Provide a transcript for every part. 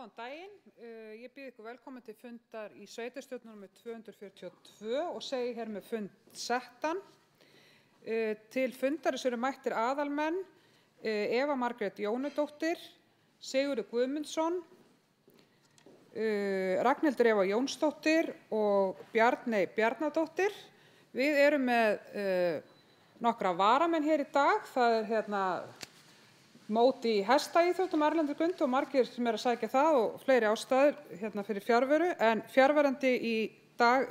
Góðan daginn, ég býð ykkur velkomin til fundar í sveitarstjórnarnúmer 242 og segi hér með fund settan. Til fundarins eru mættir aðalmenn Eva Margrét Jónudóttir, Sigurður Guðmundsson, Ragnhildur Eva Jónsdóttir og Bjarney Bjarnadóttir. Við erum með nokkra varamenn hér í dag. Það móti í hestaíþróttum erlendur Grund og margir sem að sækja það og fleiri ástæður fyrir fjarveru. En fjarverandi í dag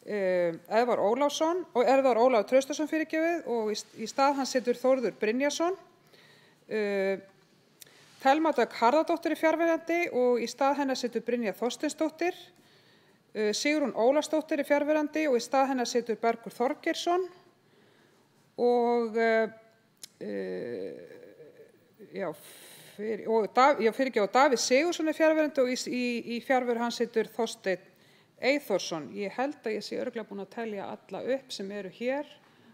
Eðvarð Ólafsson og Eðvarð Ólafur Traustason fyrirgefið og í stað hans situr Þórður Brynjarsson. Thelma Dögg Harðardóttir fjarverandi og í stað hennar situr Brynja Þorsteinsdóttir. Sigrún Ólafsdóttir fjarverandi og í stað hennar situr Bergur Þorgeirsson. Og Davíð Sigurðsson fjarverandi og í fjarveru hans situr Þorsteinn Eyþórsson. Ég held að ég sé örugglega búin að telja alla upp sem eru hér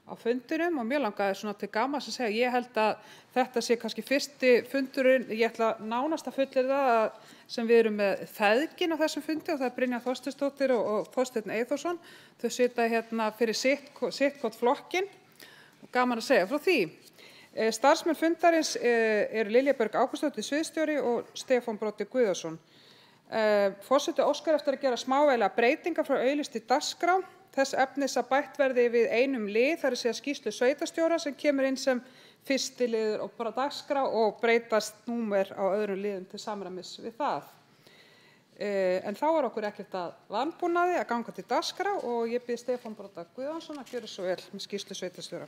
á fundinum og mér langaði svona til gamans að segja, ég held að þetta sé kannski fyrsti fundurinn, ég ætla nánast að fullyrða að sem við erum með feðgin á þessum fundi og það Brynja Þorsteinsdóttir og Þorsteinn Eyþórsson. Þau sita hérna fyrir sitt hvort flokkinn og gaman að segja frá því. Starfsmenn fundarins eru Lilja Björg Ágústsdóttir sviðsstjóri og Stefán Broddi Guðjónsson. Forseti óskar eftir að gera smávægilegar breytingar frá auglýstri dagskrá. Þess efnis að bætt verði við einum lið, það segja skýrslu sveitarstjóra sem kemur inn sem fyrsti liður og bara dagskrá og breytast númer á öðrum liðum til samræmis við það. En þá okkur ekkert að vanbúnaði að ganga til dagskrá og ég bið Stefán Brodda Guðjónsson að gjöra svo vel með skýrslu sveitarstjóra.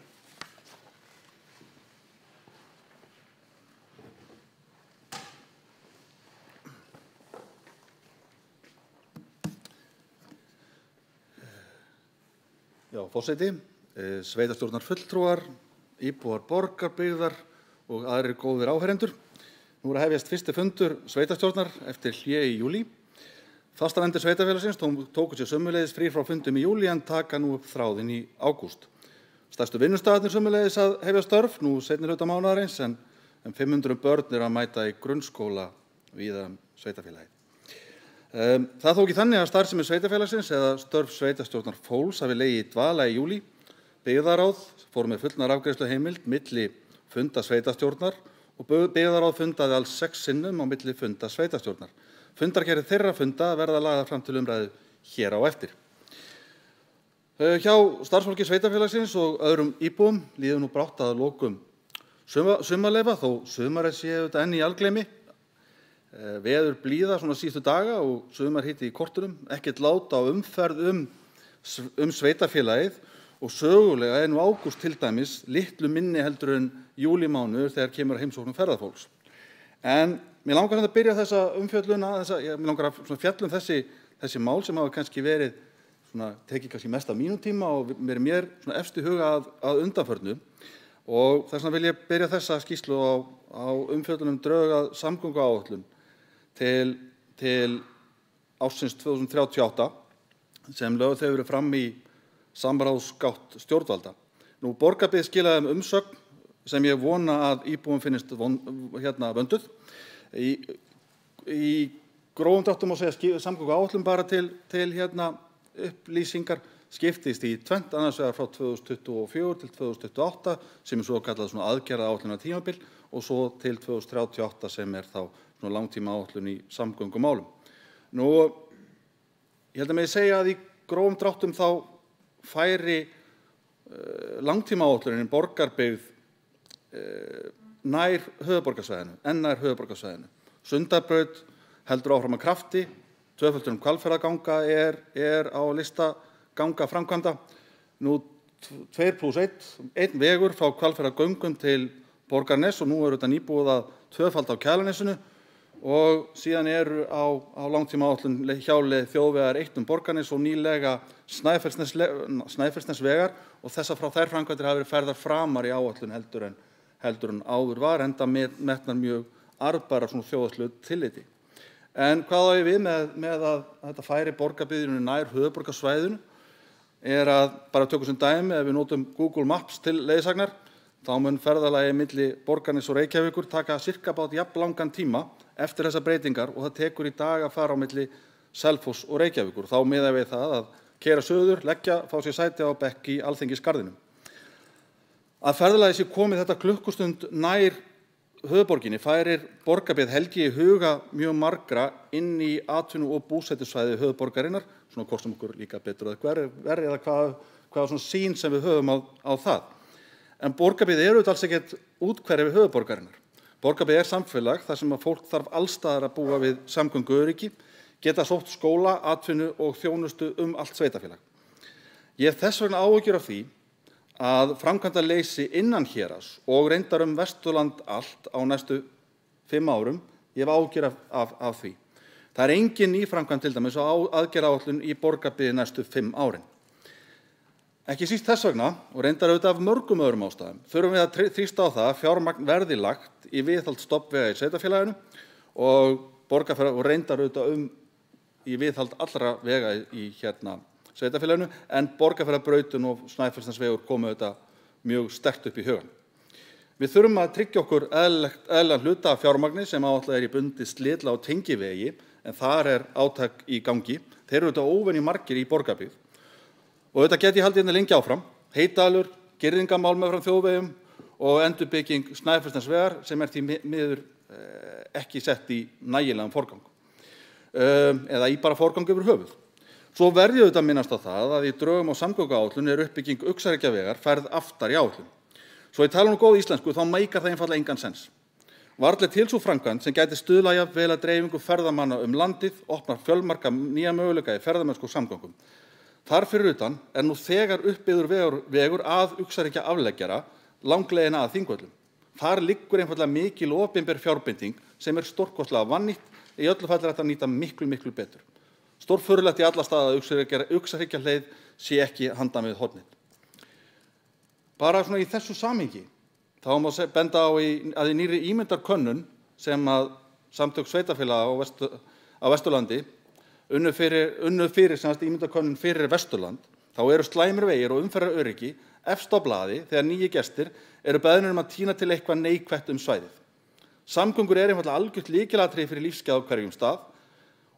Forseti, sveitarstjórnarfulltrúar, íbúar borgarbyggðar og aðrir góðir áheyrendur. Nú að hefjast fyrsti fundur sveitarstjórnar eftir hlé í júlí. Fastanefndir sveitarfélagsins tóku sér sömuleiðis frí frá fundum í júlí en taka nú upp þráðinn í ágúst. Stærstu vinnustaðarnir sömuleiðis að hefja störf nú seinni hluta mánaðarins en 500 börn að mæta í grunnskóla víða sveitarfélagið. Það þó ekki þannig að starfsemi sveitarfélagsins eða störf sveitarstjórnar fólks hafi legið í dvala í júlí. Byggðaráð fór með fullnar afgreiðsluheimild milli funda sveitarstjórnar og byggðaráð fundaði alls 6 sinnum á milli funda sveitarstjórnar. Fundargerðir þeirra funda verða lagðar fram til umræðu hér á eftir. Hjá starfsfólki sveitarfélagsins og öðrum íbúum líður nú brátt að lokum sumarleyfa þó sumarið sé auðvitað enn í algleymi. Veður blíða svona síðustu daga og sumarhiti í kortunum, ekkert lát á umferð um sveitarfélagið og sögulega nú ágúst til dæmis litlu minni heldur en júlímánuður þegar kemur að heimsóknum ferðafólks. En mér langar að byrja þessa umfjölluna, mér langar að fjalla þessi mál sem hafa kannski verið tekið kannski mest af mínum tíma og mér efst í huga að undanförnu. Og þess vegna vil ég byrja þessa skýrslu á umfjöllunum drög að samgönguáætlun til ársins 2038 sem lögð hefur verið fram í samráðsgátt stjórnvalda. Nú Borgarbyggð skilaði umsögn sem ég vona að íbúum finnist vönduð. Í grófum dráttum má segja samgönguáætlun bara til upplýsingar skiptist í tvennt, annars vegar frá 2024 til 2028 sem svo kallað aðgerðaáætlunar tímabil og svo til 2038 sem þá langtíma áætlun í samgöngumálum. Nú, ég held að megi segja að í grófum dráttum þá færi langtíma áætlunin Borgarbyggð nær höfuðborgarsvæðinu. Sundabraut heldur áfram að krafti, tvöföldun Hvalfjarðarganga er á lista ganga framkvæmda. Nú 2+1, einn vegur frá Hvalfjarðargöngum til Borgarness og nú þetta nýbúið að tvöfalda á Kjalarnesinu og síðan eru á langtímaáætlun hjáleið þjóðvegar 1 Borgarness og nýlega Snæfellsnesvegar og frá þær framkvæmdir hafa verið færðar framar í áætlun heldur en áður var enda metnar mjög arðbærar þjóðhagslegu tilliti. En hvað á ég við með að þetta færi Borgarbyggðinni nær höfuðborgarsvæðinu að bara tökum sem dæmi ef við notum Google Maps til leiðsagnar þá mun ferðalagi milli Borgarness og Reykjavíkur taka sirkabát jafn langan tíma eftir þessar breytingar og það tekur í dag að fara á milli Selfoss og Reykjavíkur. Þá miða við það að keyra suður, leggja, fá sér sæti á bekk í Alþingisgarðinum. Að ferðalagi sé komið þetta klukkustund nær höfuðborginni færir Borgarbyggð helgi í huga mjög margra inn í atvinnu- og búsetusvæði höfuðborgarinnar, svona hvort sem okkur líka betur eða verri eða hvað svona sýn sem við höfum á það. En Borgarbyggð eru alls ekkert úthverfi höfuðborgarinnar. Borgarbyggð samfélag þar sem að fólk þarf allstaðar að búa við samgönguöryggi, geta sótt skóla, atvinnu og þjónustu allt sveitarfélag. Ég hef þess vegna áhyggjur af því að framkvæmdaleysi innan héraðs og reyndar Vesturland allt á næstu 5 árum, ég hef áhyggjur af því. Það engin ný framkvæmd til dæmis á aðgerðaáætlun í Borgarbyggð næstu 5 árin. Ekki síst þess vegna, og reyndar auðvitað af mörgum öðrum ástæðum, þurfum við að þrýsta á það að fjármagn verði lagt í viðhald stofnvega í sveitarfélaginu og reyndar auðvitað í viðhald allra vega í sveitarfélaginu, en Borgarfjarðarbrautin og Snæfellsnesvegur komu auðvitað mjög sterkt upp í hugann. Við þurfum að tryggja okkur eðlilegan hluta af fjármagni sem áætlað í bundið slitla- og tengivegi, en þar átak í gangi. Þeir eru auðvitað óvenju margir í Borgarbyggð. Og auðvitað get ég haldið hérna lengi áfram. Heydalur, girðingamál meðfram þjóðvegum og endurbygging Snæfellsnesvegar sem því miður ekki sett í nægilegan forgang. Eða í bara forgang yfir höfuð. Svo verði auðvitað minnast á það að í drögum á samgönguáætlun uppbygging Uxareykjavegar færð aftar í áætlun. Svo ég tala góð íslensku þá meikar það einfaldlega engan sens. Varla til sú framkvæmd sem gæti stuðla jafnvel að dreifingu ferðamanna landið, opnar fjölmarga nýja möguleika í ferðamennsku og samgöngum. Þar fyrir utan nú þegar uppbyggður vegur að Uxareykja afleggjara langleiðina að Þingvöllum. Þar liggur einfaldlega mikil opinber fjárbinding sem stórkostlega vannýtt, í öllu falli hægt að nýta miklu betur. Stórfurðulegt í alla staði að Uxahryggjaleið sé ekki handan við hornið. Bara svona í þessu samhengi þá má benda á að í nýrri ímyndarkönnun sem að samtök sveitarfélaga á Vesturlandi unnu fyrir ímyndarkönnun fyrir Vesturland, þá eru slæmir vegir og umferðaröryggi efst á blaði þegar nýju gestir eru beðnir að tína til eitthvað neikvætt svæðið. Samgöngur einfaldlega algjört lykilatriði fyrir lífsgæði á hverjum stað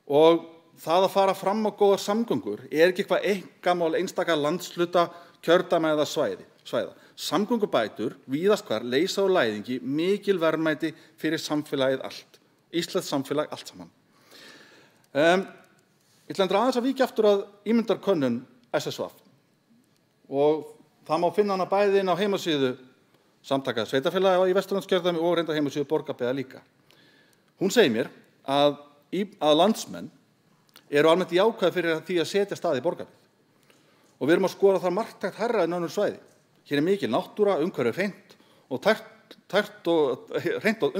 og það að fara fram á góðar samgöngur ekki eitthvað einkamál einstaka landshluta, kjördæma eða svæða. Samgöngubætur víðast hvar leysa úr læðingi mikil verðmæti fyrir samfélagið allt. Íslenskt samfélag allt saman. Ég ætla aðeins að víkja aftur að ímyndarkönnun SSV og það má finna hana bæði inn á heimasíðu Samtaka sveitarfélaga í Vesturlandskjördæmi og reyndar heimasíðu Borgarbyggðar líka. Hún segir mér að landsmenn eru almennt jákvæðir fyrir því að setja stað í Borgarbyggð. Og við erum að skora það marktækt hærra en önnur svæði. Hér mikil náttúra, umhverfið hreint og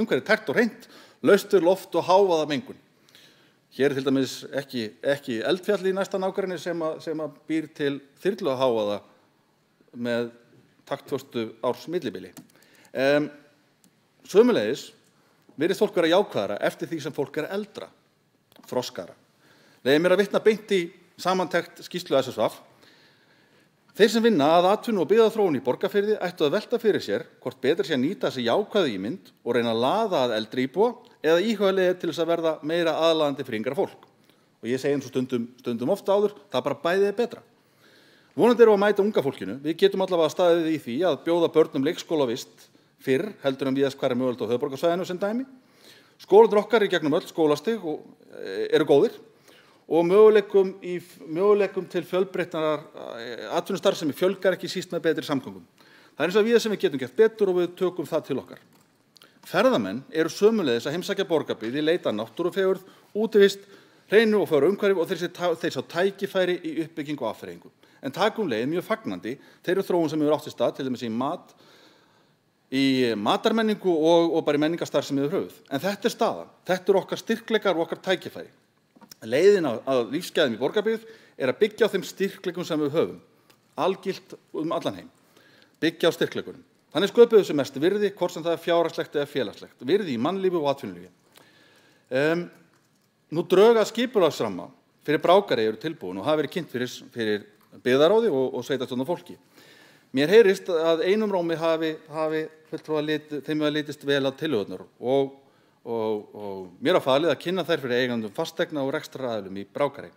umhverfið tært og hreint, laustur loft og hávaða mengun. Hér til dæmis ekki eldfjall í næsta nágrenni sem að býr til þyrlu hávaða með taktföstu árs millibili. Sömuleiðis virðist fólk vera jákvæðara eftir því sem fólk eldra, þroskara. Leyfið mér að vitna beint í samantekt skýrslu SSV. Þeir sem vinna að atvinnu- og byggðaþróun í Borgarfirði ættu að velta fyrir sér hvort betur sé að nýta þessi jákvæðu ímynd og reyna að laða að eldri íbúa eða íhuga leiðir til þess að verða meira aðlaðandi fyrir yngra fólk. Og ég segi eins og stundum ofta áður, það bara bæði betra. Vonandi erum við að mæta unga fólkinu. Við getum allavega staðið í því að bjóða börnum leikskólavist fyrr heldur en víðast hvar mögulegt á höfuðborgarsvæðinu sem dæmi. Skólarnir okkar í gegnum öll skólastig eru góðir og möguleikum til fjölbreyttrar atvinnustarfsemi fjölgar ekki síst með betri samgöngum. Það eins og við sem við getum gert betur og við tökum það til okkar. Ferðamenn eru sömuleiðis að heimsækja Borgarbyggð í leit að náttúrufegurð, útivist, hreinu og fögru umhverfi og þeir sjá tækifæri í uppbyggingu og afþreyingu. En takum leið mjög fagnandi þeirri þróun sem hefur átt sér stað til dæmis í matarmenningu og bara í menningarstarfsemi yfir höfuð. En þetta staðan. Þetta okkar styrkleikar og okkar tækifæri. Leiðin að lífsgæðum í Borgarbyggð að byggja á þeim styrkleikum sem við höfum, algilt allan heim, byggja á styrkleikunum. Þannig sköpuðu sem mest virði, hvort sem það fjárhagslegt eða félagslegt, virði í mannlífi og atvinnulífi. Nú drög að skipulagsramma fyrir Brákarey eru tilbúin og hafa verið kynnt fyrir byggðaráði og sveitarstjórnarfólki. Mér heyrist að einum rómi hafi þeim hafi litist vel á tillögurnar og mér var falið að kynna þær fyrir eigandum fasteigna og rekstraraðilum í Brákarey.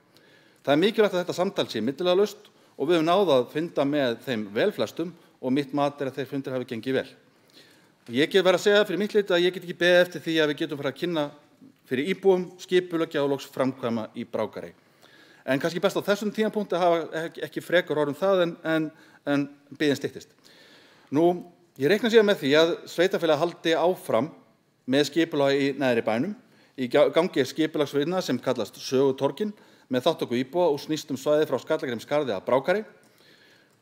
Það mikilvægt að þetta samtal sé milliliðalaust og við höfum náð að funda með þeim velflestum og mitt mat að þeir fundir hafi gengið vel. Ég get verið að segja fyrir mitt leyti að ég get ekki beðið eftir því að við getum farið að kynna fyrir íbúum skipuleggja og loks framkvæma í Brákarey. En kannski best á þessum tímapunkti að hafa ekki frekar orðum það en biðin styttist. Ég reikna síðan með því að sveitarfélag haldi áfram með skipulag í neðri bænum. Í gangi skipulagsvinna sem kallast Sögutorgin með þátttöku íbúa og snýst svæðið frá Skallagrímsgarði að Brákarey.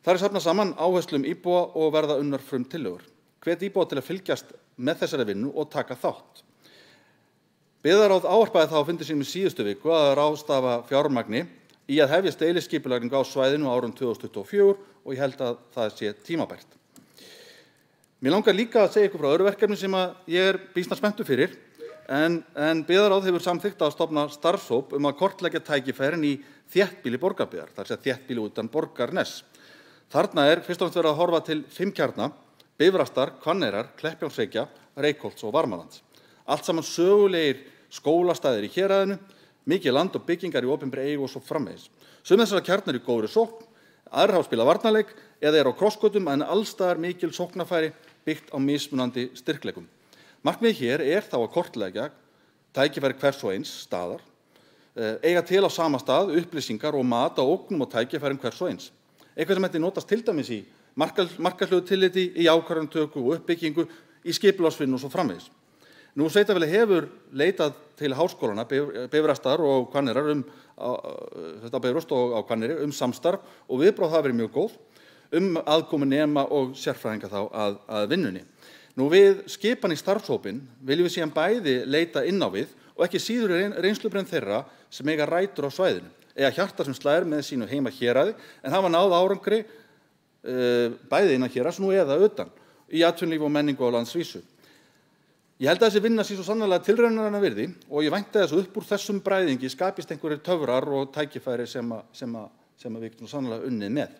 Þar safnað saman áherslum íbúa og verða unnar frumtillögur. Hvet íbúa til að fylgjast með þessari vinnu og taka þátt. Byggðaráð ávarpaði þá á fundi sínum í síðustu viku að ráðstafa fjármagni í að hefjast deiliskipulagningu á svæðinu árum 2024 og ég held að það sé tímabært. Mér langar líka að segja ykkur frá öðru verkefni sem ég býsna spenntur fyrir, en Byggðaráð hefur samþykkt að stofna starfshóp að kortleggja tækifærin í þéttbýli borgarbyggðar, það er þéttbýli utan Borgarness. Þarna fyrst og fremst verið að horfa til 5 kjarna, Bifrastar, Hvanneyrar, Kleppjárnsreykja, Reykholts og Varmalands. Allt saman sögulegir skólastæðir í héraðinu, mikið land og byggingar í opinberri eigu og svo framvegis. Sum þessara kjarnar í góðri sókn, aðrir hafa spilað varnarleik eða á krossgötum en alstaðar mikil sóknarfæri byggt á mismunandi styrkleikum. Markmiðið hér þá að kortleggja tækifæri hvers og eins staðar, eiga til á sama stað upplýsingar og mat á ógnum og tækifærum hvers og eins. Eitthvað sem þetta notast til dæmis í markaðslegu tilliti, í ákvarðanatöku og uppbyggingu, í skipulagsvinnu og svo framvegis. Sveitarfélagið hefur leitað til háskólana, Bifrastar og Hvanneyrar þetta Bifröst og á Hvanneyri samstarf og viðbrögð hafa verið mjög góð aðkomu nema og sérfræðinga þá að vinnunni. Við skipan í starfshópinn viljum við síðan bæði leita inn á við og ekki síður reynslubrenn þeirra sem eiga rætur á svæðinu, eiga hjarta sem slær með sínu heima héraði en hafa náð árangri bæði innan héraðs eða utan í atvinnulífi og menningu á landsvísu. Ég held að þessi vinna sé svo sannarlega tilraunarinnar virði og ég vænti þess að upp úr þessum bræðingi skapist einhverjir töfrar og tækifæri sem við getum sannarlega unnið með.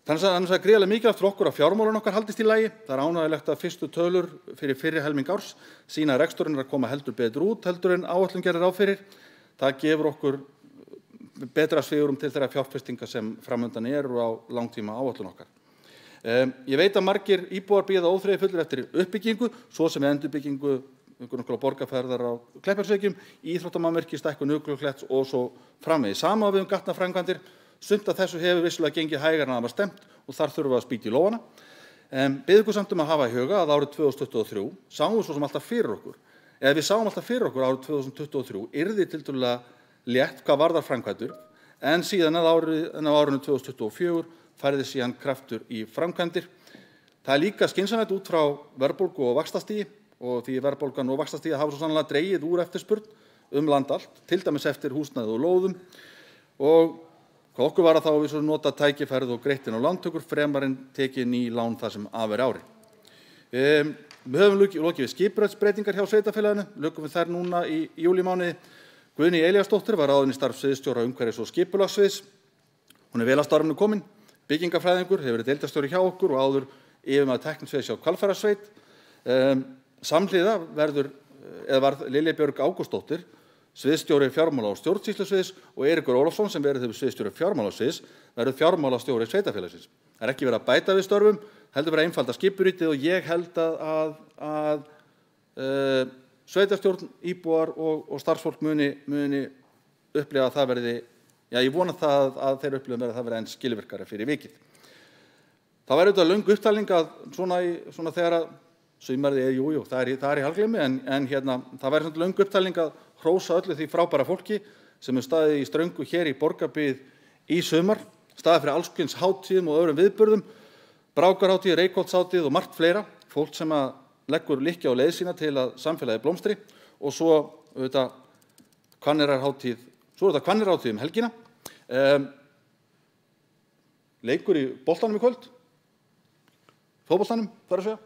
Þannig að það gríðarlega mikilvægt fyrir okkur að fjármálin okkar haldist í lagi. Það ánægjulegt að fyrstu tölur fyrir fyrri helming árs sýna að reksturinn að koma heldur betur út heldur en áætlun gerir ráð fyrir. Það gefur okkur betra svigrúm til þeirra fjárfestinga sem framundan eru á langtíma áætlun okkar. Ég veit að margir íbúar bíða óþreyjufullir eftir uppbyggingu, svo sem endurbyggingu borgarferðar á Kleppjárnsreykjum, íþróttamannvirki, stækkun Jökulkletts og svo framvegis. Sama við gatnaframkvæmdir. Sumt af þessu hefur vissulega gengið hægar en það var stefnt og þar þurfum við að spýta í lófana. Biðjum ykkur samt að hafa í huga að árið 2023 sáum við svo sem alltaf fyrir okkur. Eða við sáum alltaf fyrir okkur árið 2023 yrði tiltölulega létt hvað varðar framkvæmdur, en síðan á árinu 2024 færði síðan kraftur í framkvæmdir. Það líka skynsamlegt út frá verðbólgu og vaxtastigi og því verðbólgan og vaxtastigi hafa svo sannlega dregið úr eftirspurn land allt, til dæmis eftir húsnæði og lóðum og hvað okkur var að þá við svo nota tækifærið og greitt inn á lántökur fremar en tekið ný lán þar sem af ári. Við höfum lokið við skipulagsbreytingar hjá sveitarfélaginu, lukum við þær núna í júlímánuði. Guðný Elíasdóttir var ráðin í starf sviðsstjóra umhverfis- og skipulagssviðs. Hún vel að starfinu komin, byggingafræðingur, hefur verið deildarstjóri hjá okkur og áður yfirmaður tæknisviðs hjá Hvalfjarðarsveit. Samhliða varð Lilja Björg Ágústsdóttir sviðsstjóri fjármála- og stjórnsýslusviðs og Eiríkur Ólafsson sem verið hefur sviðsstjóri fjármálasviðs verður fjármálastjóri sveitarfélagsins. Það ekki verið að bæta við störfum, heldur verið að einfalda skipurítið og ég held að sveitarstjórn, íbúar og starfsfólk muni upplifa að það verði, ég vona það að þeir upplifa að það verði enn skilvirkara fyrir vikið. Það væri auðvitað löng upptalning að svona þegar að sumarið jú, það er í halgleymi en það væri svona löng upptalning að hrósa öllu því frábæra fólki sem er staðið í ströngu hér í Borgarbyggð í sumar, staðið fyrir alls kyns hátíðum og öðrum viðburðum, Brákarhátíð, Reykholtshátíð og margt fleira, fólk sem að leggur lykkja á leið sína til að samfélagið blómstri og svo auðvitað Hvanneyrahátíð helgina, leikur í boltanum í kvöld, fótboltanum þar að segja.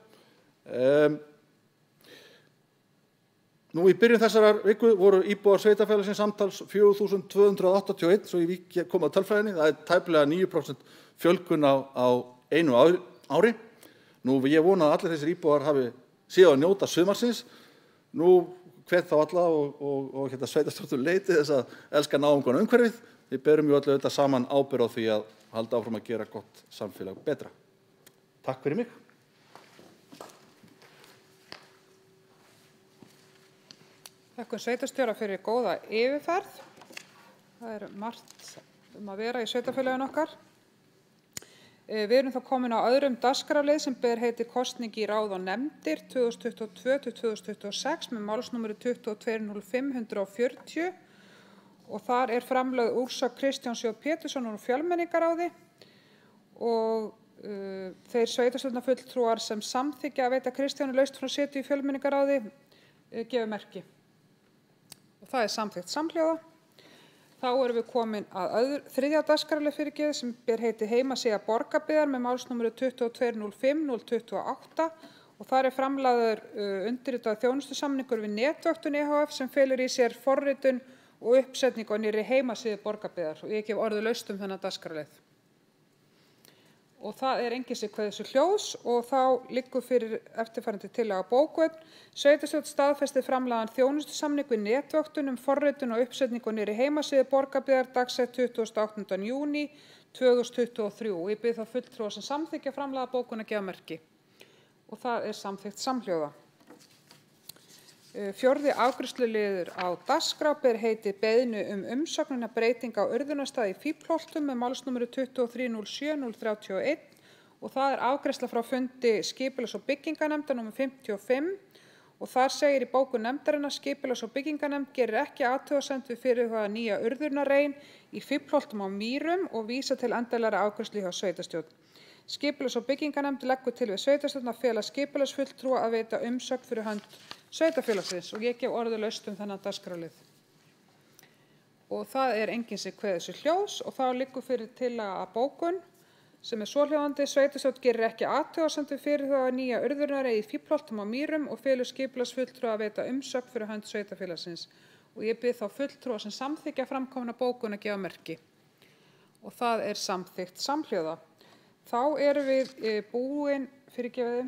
Í byrjun þessarar viku voru íbúar sveitarfélagsins samtals 4.281, svo ég kom að tölfræðinni, það er tæplega 9% fjölgun á einu ári. Nú ég vona að allir þessir íbúar hafi séð að njóta sumarsins. Nú hvet þá alla og sveitarstjórnin leiti þess að elska náungan umhverfið. Við berum ju öllu þetta saman ábyrgð á því að halda áfram að gera gott samfélag betra. Takk fyrir mig. Þakkum sveitarstjóra fyrir góða yfirferð. Það margt að vera í sveitarfélaginu okkar. Við erum þá komin á öðrum dagskrárlið sem ber heiti kosning í ráð og nefndir 2022-2026 með málsnúmeri 2205-140 og þar framlögð úrsögn Kristjáns J. Péturssonar úr fjölmenningaráði og þeir sveitarstjórnarfulltrúar sem samþykkja að veita Kristjáni laust frá setu í fjölmenningaráði gefa merki. Og það samþykkt samhljóða. Þá erum við komin að þriðja dagskrárlið fyrirgefið sem ber heiti heimasíða Borgarbyggðar með málsnúmeri 2205-028 og þar framlagður undirritaður þjónustusamningur við Netvöktun EHF sem felur í sér forritun og uppsetningu á nýrri heimasíðu Borgarbyggðar og ég gef orðið laust þennan dagskrárlið. Og það enginn sem kveður sig hljóðs og þá liggur fyrir eftirfarandi tillaga bókun. Sveitarstjórn staðfesti framlagðan þjónustusamning við Netvöktun forritun og uppsetningu á nýrri heimasíðu Borgarbyggðar dagsett 28. júní 2023 og ég bið þá fulltrúa sem samþykkja framlagða bókun að gefa merki. Og það samþykkt samhljóða. Fjórði afgreiðsluliður á dagskrá ber heiti beiðni umsókn breyting á urðunarstað í Fíflholtum með málsnúmeri 2307-031 og það afgreiðsla frá fundi skipulags- og byggingarnefndar nr. 55 og þar segir í bókun nefndarinnar skipulags- og byggingarnefnd gerir ekki athugasemd við fyrirhugaða nýja urðunarrein í Fíflholtum á Mýrum og vísa til endanlegrar afgreiðslu hjá sveitarstjórn. Skipulags- og byggingarnefnd leggur til við sveitarstjórn að fela skipulagsfulltrúa að veita umsögn fyrir hönd sveitarfélagsins og ég gef orðið laust þennan dagskrárlið. Og það enginn sem kveður sig hljóðs og þá liggur fyrir tillaga að bókun sem svohljóðandi sveitarstjórn gerir ekki athugasemd við fyrirhugaða nýja urðunarrein í Fíflholtum á Mýrum og felur skipulagsfulltrúa að veita umsögn fyrir hönd sveitarfélagsins og ég bið þá fulltrúa sem samþykkja framkomna bókun að gefa merki. Og það samþykkt samhljóða. Þá erum við búin fyrirgefiði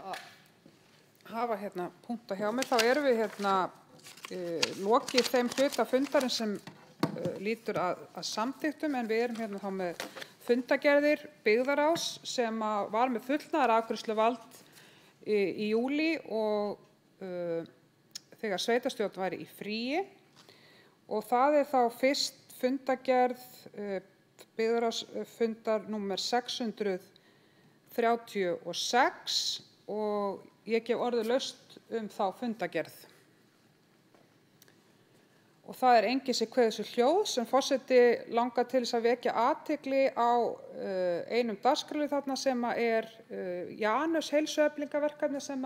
að hafa punkta hjá mér. Þá erum við lokið þeim hluta fundarins sem lítur að samþykktum en við erum þá með fundagerðir byggðarráðs sem var með fullnaðarafgreiðsluvald í júlí og þegar sveitarstjórn væri í fríi og það þá fyrst fundagerð byggðarráðsfundar númer 636 og ég gef orðið laust þá fundagerð. Og það enginn sem kveður sig hljóðs en forseti langar til þess að vekja athygli á einum dagskrárlið þarna sem Janus heilsueflingarverkefni sem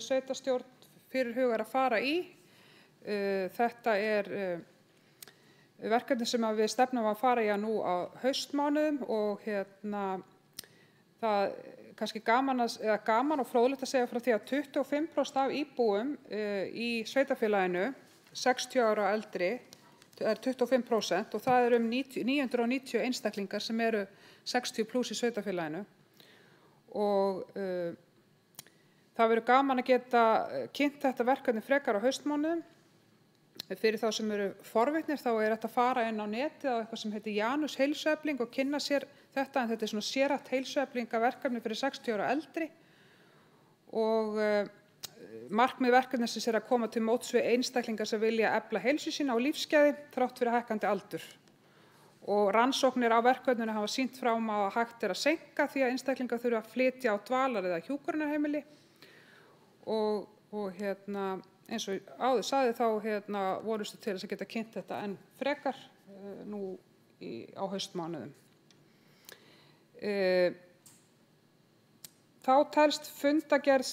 sveitarstjórn fyrirhugar að fara í. Þetta verkefni sem við stefnum að fara í nú á haustmánuðum og það kannski gaman og fróðlegt að segja frá því að 25% af íbúum í sveitarfélaginu 60 ára og eldri 25% og það 990 einstaklingar sem 60 plus í sveitarfélaginu og það verður gaman að geta kynnt þetta verkefni frekar á haustmánuðum. Fyrir þá sem forvitnir þá hægt að fara inn á netið á eitthvað sem heitir Janus heilsuefling og kynna sér þetta en þetta svona sérhæft heilsueflingarverkefni fyrir 60 ára og eldri og markmið verkefnisins að koma til móts við einstaklingar sem vilja efla heilsu sína og lífsgæði þrátt fyrir hækkandi aldur. Og rannsóknir á verkefninu hafa sýnt fram að hægt að seinka því að einstaklingar þurfa að flytja á dvalar- eða hjúkrunarheimili og eins og áður sagði þá vorustu til þess að geta kynnt þetta enn frekar nú á haustmánuðum. Þá telst fundagerð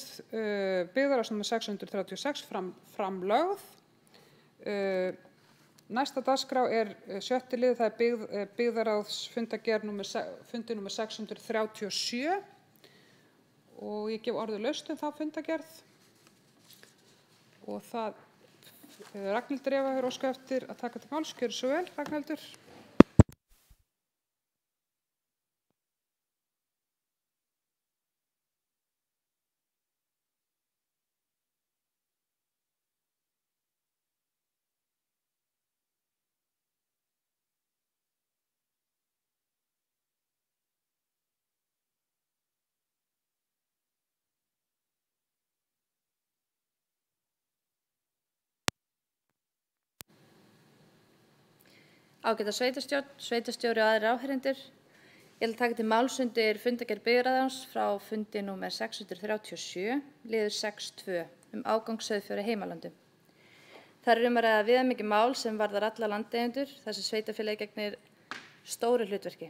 byggðarráðs nr. 636 framlögð. Næsta dagskrá sjötti liður, það byggðarráðs fundi nr. 637 og ég gef orðið laust þá fundagerð. Og það Ragnhildur Eva hefur óskað eftir að taka til máls. Gjörðu svo vel, Ragnhildur. Ágæta sveitarstjórn, sveitarstjóri og aðrir áheyrendur. Ég ætla að taka til máls undir fundargerð byggðarráðs frá fundi númer 637, liður 6.2 ágang sauðfjár í heimalandum. Þar að ræða viðamikið mál sem varðar alla landeigendur þar sem sveitarfélagið gegnir stóru hlutverki.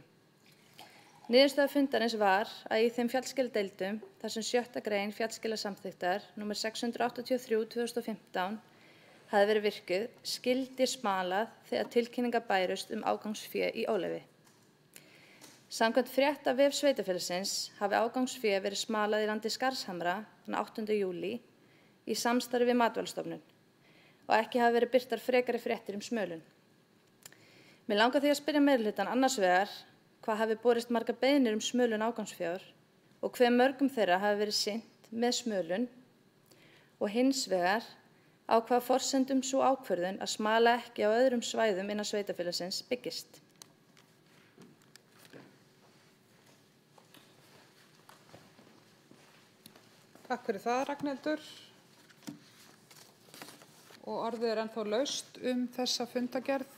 Niðurstaða fundarins var að í þeim fjallskiladeildum þar sem 6. grein fjallskilasamþykktar númer 683/2015 hafi verið virkuð skyldi smalað þegar tilkynningar bærust ágangsfé í óleyfi. Samkvæmt frétt af vef sveitarfélagsins hafi ágangsfé verið smalað í landi Skarðshamra þann 8. júlí í samstarfi við Matvælastofnun og ekki hafi verið birtar frekari fréttir smölun. Mig langar því að spyrja meirihlutann annars vegar hvað hafi borist margar beiðnir smölun ágangsfjár og hve mörgum þeirra hafi verið sinnt með smölun og hins vegar á hvaða forsendum sú ákvörðun að smala ekki á öðrum svæðum innan sveitarfélagsins byggist. Takk fyrir það, Ragnhildur. Og orðið ennþá laust þessa fundargerð.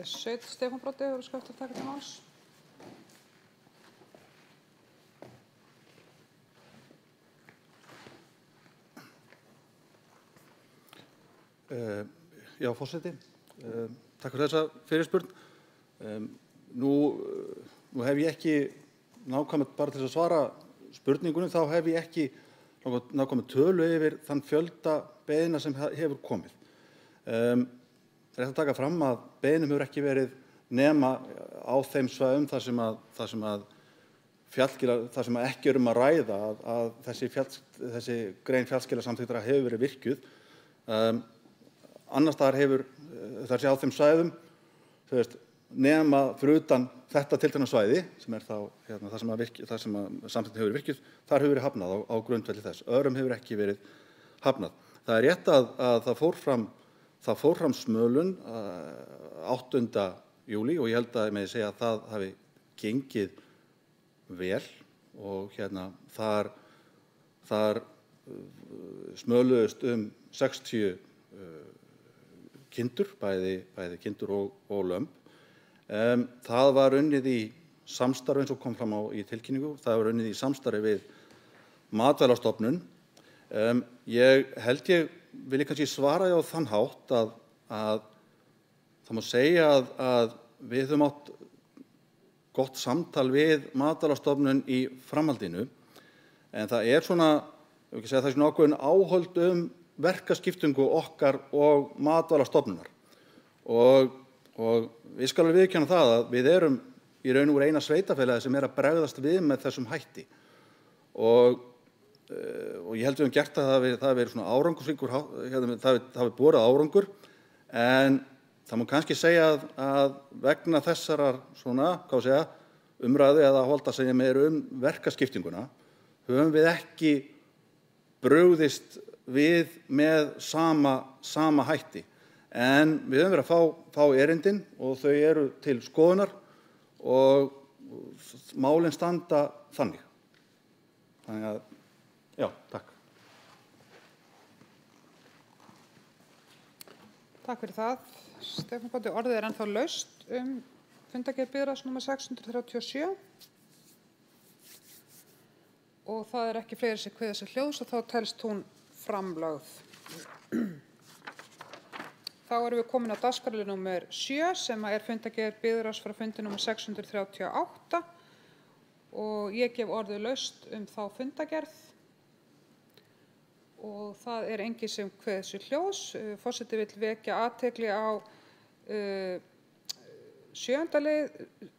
Stefán Broddi, hefur þú eftir að taka til máls? Já, forseti. Takk fyrir þessa fyrirspurn. Nú hef ég ekki nákvæmt bara til að svara spurningunum, þá hef ég ekki nákvæmt tölu yfir þann fjölda beiðna sem hefur komið. Það að taka fram að beiðnum hefur ekki verið nema á þeim svæðum þar sem ekki að ræða að þessi grein fjallskilasamþykktar hefur verið virkjuð. Annars staðar hefur þessi á þeim svæðum nema fyrir utan þetta tiltekna svæði sem þá það sem samþykkt hefur virkjuð, þar hefur verið hafnað á grundvelli þess. Öðrum hefur ekki verið hafnað. Það er rétt að það fór fram smölun 8. júlí og ég held að ég megi segja að það hafi gengið vel og þar smöluðust 60 kindur, bæði kindur og lömb. Það var unnið í samstarfi eins og kom fram í tilkynningu. Það var unnið í samstarfi við Matvælastofnun. Ég vil kannski svara á þann hátt að það má segja að við höfum átt gott samtal við Matvælastofnun í framhaldinu, en það er ákveðin áhöld verkaskiptingu okkar og Matvælastofnunar og við skalum viðurkenna það að við erum í raun og veru eina sveitarfélagið sem að bregðast við með þessum hætti og ég held við höfum gert það hafi verið svona árangursríkur, það hafi borið árangur, en það má kannski segja að vegna þessarar umræðu eða holda segja meira verkaskiptinguna höfum við ekki brugðist við með sama hætti. En við höfum verið að fá erindin og þau eru til skoðunar og málin standa þannig. Þannig að, já, takk. Takk fyrir það. Stefán Broddi, orðið ennþá laust fundargerð byggðarráðs númer 637. Og það ekki fleiri sem kveða sér hljóðs og þá telst hún framlögð. Þá erum við komin á dagskrárlið númer 7 sem er fundargerð byggðarráðs frá fundi númer 638 og ég gef orðið laust þá fundargerð og það enginn sem kveður sér hljóðs. Forseti vill vekja athygli á 7. lið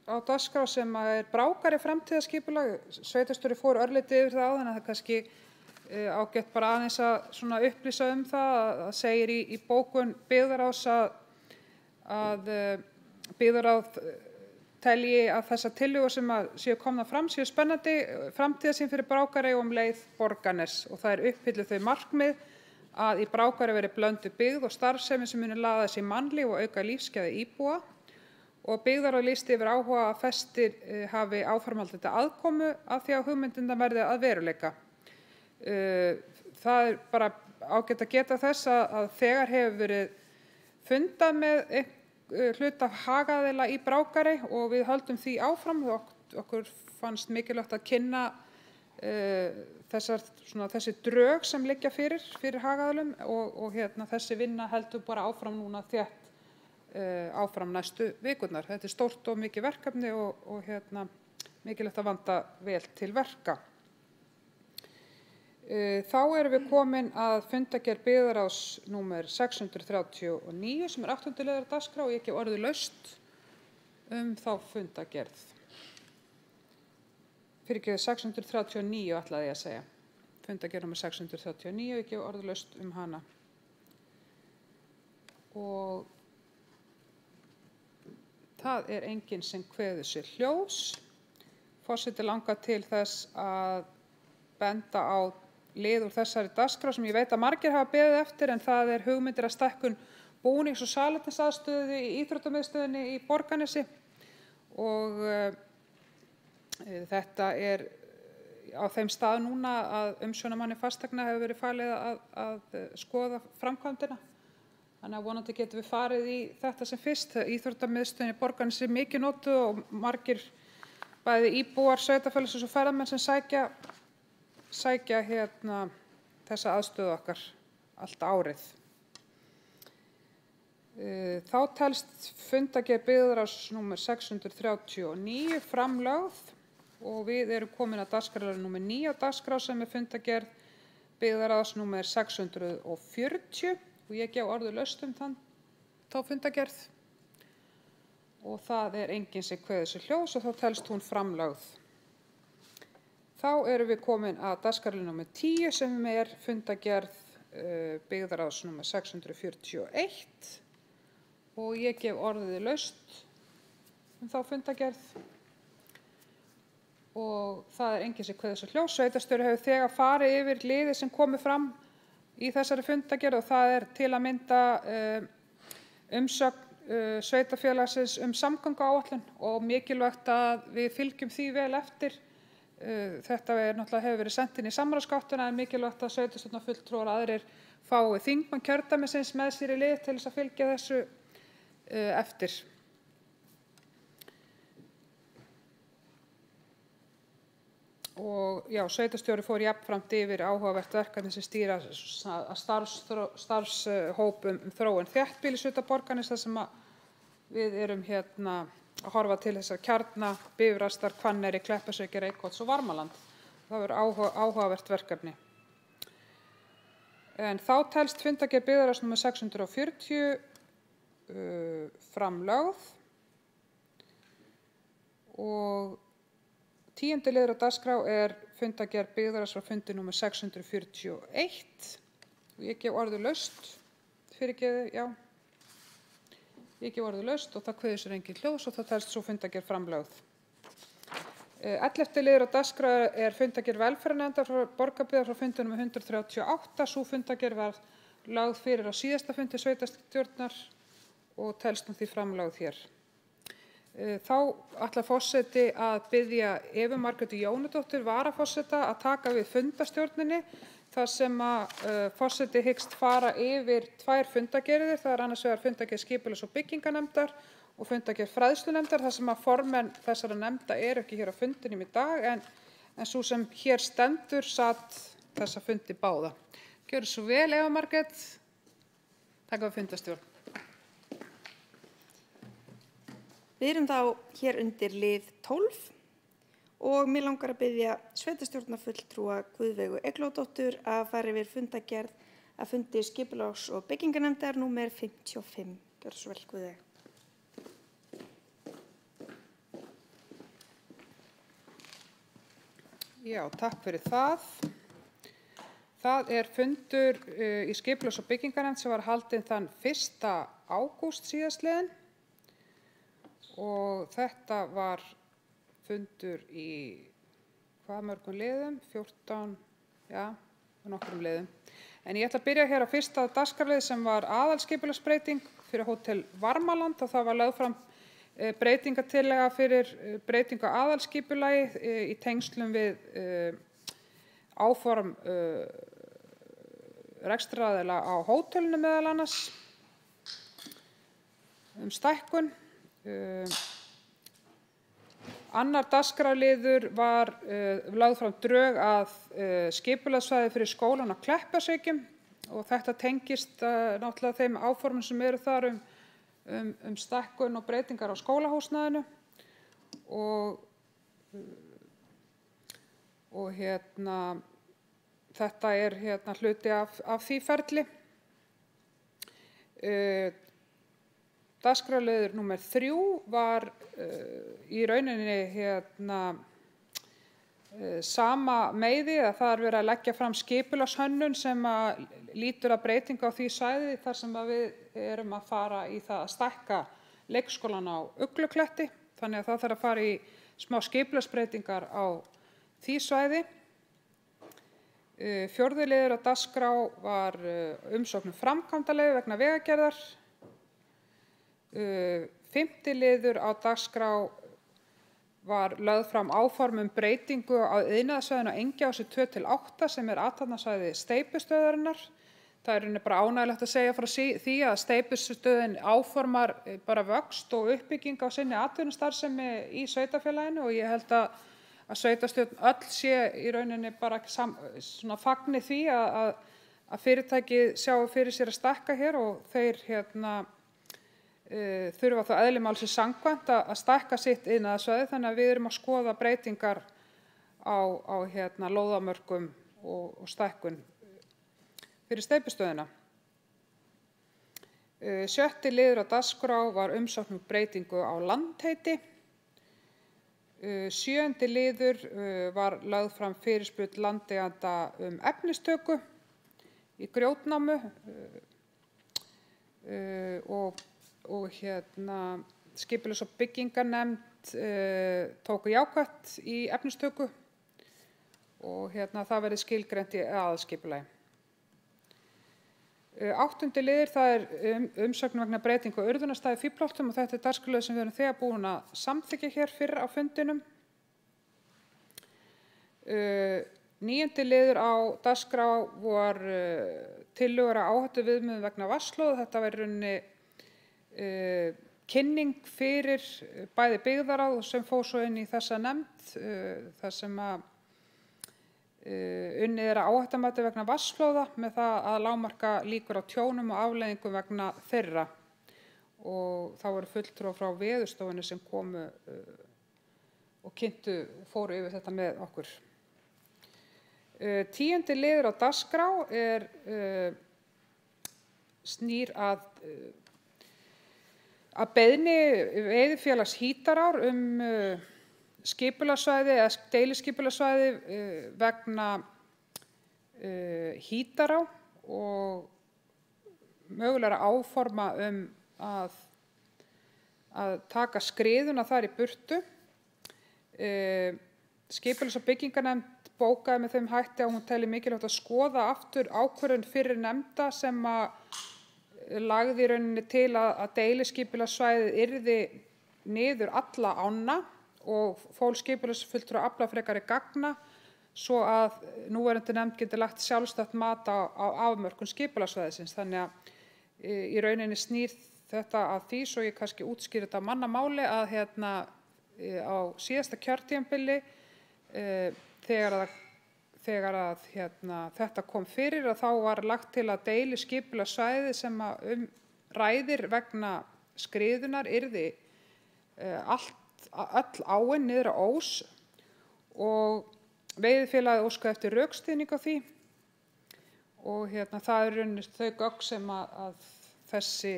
á dagskrá sem er Brákari framtíðarskipulag. Sveitarstjóri fór örlítið yfir það áðan, það kannski ágætt bara aðeins að upplýsa það. Það segir í bókun byggðarráðs að byggðarráð telji að þessar tillögur sem séu komnar fram séu spennandi framtíðarsýn fyrir Brákarey og leið Borgarnes og það uppfylli þau markmið að í Brákarey verði blönduð byggð og starfsemi sem muni laða þessi mannlíf og auka lífsgæði íbúa og byggðarráð lýsti yfir áhuga að festir hafi áframhaldandi aðkomu af því að hugmyndirnar verði að veruleika. Það bara ágætt að geta þess að þegar hefur verið fundað með hluta hagaðila í Brákarey og við höldum því áfram. Okkur fannst mikilvægt að kynna þessi drög sem liggja fyrir hagaðilum og þessi vinna heldur bara áfram núna þétt áfram næstu vikurnar. Þetta stórt og mikið verkefni og mikilvægt að vanda vel til verka. Þá erum við komin að fundargerð byggðarráðs númer 639 sem 8. liður á dagskrá og ég gef orðið laust þá fundargerð. Fyrirgefðu 639 ætlaði ég að segja. Fundargerð númer 639, ég gef orðið laust hana. Og það enginn sem kveður sér hljós. Forseti langar til þess að benda á lið úr þessari dagskrá sem ég veit að margir hafa beðið eftir, en það hugmyndir að stækkun búnings- og salernisaðstöðu í íþróttamiðstöðinni í Borgarnesi og þetta á þeim stað núna að umsjónarmanni fasteigna hefur verið falið að skoða framkvæmdina. Þannig að vonandi getum við farið í þetta sem fyrst. Íþróttamiðstöðin í Borgarnesi mikið notuð og margir bæði íbúar sveitarfélagsins og ferðamenn sem sækja þessa aðstöðu okkar allt árið. Þá telst fundargerð byggðarráðs númer 639 framlögð og við erum komin að dagskrárliður númer 9 á dagskrá sem fundargerð byggðarráðs númer 640 og ég gef orðið laust þá fundargerð og það enginn sem kveður sér hljós og þá telst hún framlögð. Þá erum við komin að dagskrárliður númer 10 sem fundargerð byggðarráðs númer 641 og ég gef orðið laust þá fundargerð og það enginn sem kveður sér hljós. Sveitarstjóri hefur þegar farið yfir liði sem komið fram í þessari fundargerð og það til að mynda umsögn sveitarfélagsins samgönguáætlun og mikilvægt að við fylgjum því vel eftir. Þetta náttúrulega hefur verið sent inn í samráðsgáttina en mikilvægt að sveitarstjórnarfulltrúar og aðrir fái þingmenn kjördæmisins með sér í lið til þess að fylgja þessu eftir. Og já, sveitarstjóri fór jafnframt yfir áhugavert verkefni sem stýra starfshópum þróun þéttbýlis utan Borgarness þar sem við erum að horfa til þessar kjarna, Bifrastar, Hvanneyri, Kleppjárnsreykja, Reykholts og Varmaland. Það áhugavert verkefni. En þá telst fundargerð byggðarráðs númer 640 framlögð og 10. liður á dagskrá fundargerð byggðarráðs frá fundi númer 641 og ég gef orðið laust ég gef orðið laust og það kveður sér enginn hljós og það telst svo fundargerð framlögð. 11. liður á dagskrá fundargerð velferðarnefndar frá Borgarbyggðar frá fundi númer 138. Sú fundargerð var lögð fyrir á síðasta fundi sveitarstjórnar og telst því framlögð hér. Þá ætlar forseti að biðja Evu Margréti Jónadóttur varaforseta að taka við fundarstjórninni þar sem forseti hyggst fara yfir 2 fundargerðir. Það annars vegar fundargerð skipulags- og byggingarnefndar og fundargerð fræðslunefndar þar sem formenn þessara nefnda ekki hér á fundinum í dag en sú sem hér stendur sat þessa fundi báða. Gjörðu svo vel Eva Margrét, taka við fundarstjórn. Við erum þá hér undir lið 12 og mig langar að biðja sveitarstjórnarfulltrúa Guðveigu Eyglódóttur að fara yfir fundargerð að fundi skipulags- og byggingarnefndar númer 55. Gjörðu svo vel Guðveig. Já, takk fyrir það. Það fundur í skipulags- og byggingarnefnd sem var haldinn þann 1. ágúst síðastliðinn. Og þetta var fundur í hvað mörgum liðum? 14, já, nokkrum liðum. En ég ætla að byrja hér á fyrsta dagskrárlið sem var aðalskipulagsbreyting fyrir Hótel Varmaland og það var lögð fram breytingatillaga fyrir breytingu á aðalskipulagi í tengslum við áform rekstraraðila á hótelinu meðal annars stækkun. Annar dagskrárliður var lögð fram drög að skipulagssvæði fyrir skólann á Kleppjárnsreykjum og þetta tengist náttúrulega þeim áformum sem eru þar stækkun og breytingar á skólahúsnæðinu og þetta hluti af því ferli. Dagskrárliður númer 3 var í rauninni sama meiði að það verið að leggja fram skipulagshönnun sem lýtur að breytingu á því svæði þar sem við erum að fara í það að stækka leikskólann á Uglukletti. Þannig að það þarf að fara í smá skipulagsbreytingar á því svæði. 4. liður á dagskrá var umsókn um framkvæmdaleyfi vegna vegagerðar. 5. liður á dagskrá var lögð fram áform breytingu á iðnaðarsvæðinu á Engjaási 2-8 sem athafnasvæði steypustöðvarinnar. Það er bara ánægjulegt að segja frá því að steypustöðin áformar bara vöxt og uppbygging á sinni atvinnustarfsemi í sveitarfélaginu og ég held að sveitarstjórn öll sé í rauninni bara fagni því að fyrirtækið sjái fyrir sér að stækka hér og þeir þurfa þá eðli málsins samkvæmt að stækka sitt iðnaðarsvæði þannig að við erum að skoða breytingar á lóðamörkum og stækkun fyrir steypustöðina. 6. liður á dagskrá var umsókn um breytingu á landheiti. 7. liður var lögð fram fyrirspurn landeiganda efnistöku í grjótnámu og skipulags- og byggingarnefnd tóku jákvætt í efnistöku og það verði skilgreint í aðalskipulagi. 8. liður það umsögn vegna breytingu á urðunarstað í Fíflholtum og þetta dagskrárliður sem við erum þegar búin að samþykkja hér fyrr á fundinum. 9. liður á dagskrá var tillögur að áhættuviðmiðum vegna vatnsslóða. Þetta var í rauninni kynning fyrir bæði byggðarráð sem fór svo inn í þessa nefnd þar sem unnið að áhættumati vegna vatnsflóða með það að lágmarka líkur á tjónum og afleiðingum vegna þeirra og þá voru fulltrúar frá Veðurstofunni sem komu og fóru yfir þetta með okkur. 10. liður á dagskrá snýr að beiðni Veiðifélags Hítarár skipulagssvæði eða deiliskipulagssvæði vegna Hítará og mögulega áforma að taka skriðuna þar í burtu. Skipulags- og byggingarnefnd bókaði með þeim hætti að hún telji mikilvægt að skoða aftur ákvörðun fyrir nefnda sem lagði í rauninni til að deiliskipulagssvæðið yrði niður alla ána og fól skipulagsfulltrúa afla frekari gagna svo að núverandi nefnd geti lagt sjálfstætt mat á afmörkun skipulagssvæðisins. Þannig að í rauninni snýr þetta að því svo ég kannski útskýri þetta á mannamáli að á síðasta kjörtímabili þegar þetta kom fyrir að þá var lagt til að deiliskipulagssvæði sem ræðir vegna skriðunar yrði öll áin niður á Ós og Veiðifélagið óskaði eftir rökstuðning á því og það er rauninni þau gögn sem að þessi